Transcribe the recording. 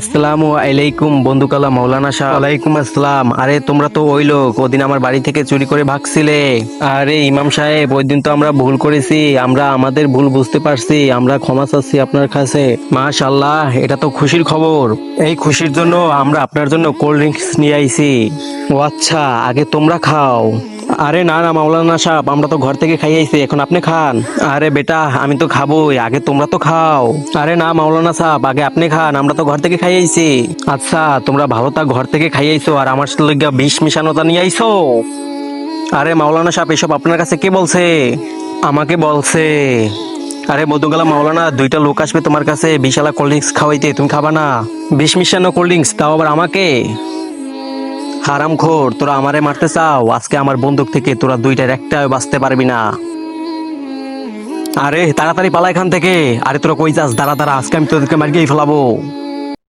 আসসালামু আলাইকুম বন্ধুকালা মাওলানা শাহ। ওয়ালাইকুম আসসালাম। আরে তোমরা তো ওই লোক ওদিন আমার বাড়ি থেকে চুরি করে ভাগছিলে। আরে ইমাম সাহেব, ওই দিন তো আমরা ভুল করেছি, আমরা আমাদের ভুল বুঝতে পারছি, আমরা ক্ষমা চাচ্ছি আপনার কাছে। মাশাআল্লাহ, এটা তো খুশির খবর। এই খুশির জন্য আমরা আপনার জন্য কোল্ড ড্রিঙ্কস নিয়ে আইছি। ও আচ্ছা, আগে তোমরা খাও। আরে না না মাওলানা সাহেব, আমরা তো ঘর থেকে খাই আইছি, এখন আপনি খান। আরে বেটা, আমি তো খাবোই, আগে তোমরা তো খাও। আরে না মাওলানা সাহেব, আগে আপনি খান, আমরা তো ঘর থেকে খাই আইছি। আচ্ছা, তোমরা ভালো তা ঘর থেকে খাই আইছো আর আমার লইগা বিষ মিশানোটা নিয়ে আইছো। আরে মাওলানা সাহেব, এসব আপনার কাছে কে বলছে? আমাকে বলছে। আরে মধুগালা মাওলানা, দুইটা লোক আসবে তোমার কাছে বিশালা কোল্ড ড্রিঙ্কস খাওয়াইতে, তুমি খাবা না? বিষ মিশানো কোল্ড ড্রিঙ্কস, তাও আবার আমাকে? হারামখোর, তোরা আমারে মারতে চাও? আজকে আমার বন্দুক থেকে তোরা দুইটার একটাও বাঁচতে পারবি না। আরে তাড়াতাড়ি পালা এখান থেকে। আরে তোরা কই যাস? দাঁড়া দাঁড়া, আজকে আমি তোদেরকে মারিয়েই ফেলাবো।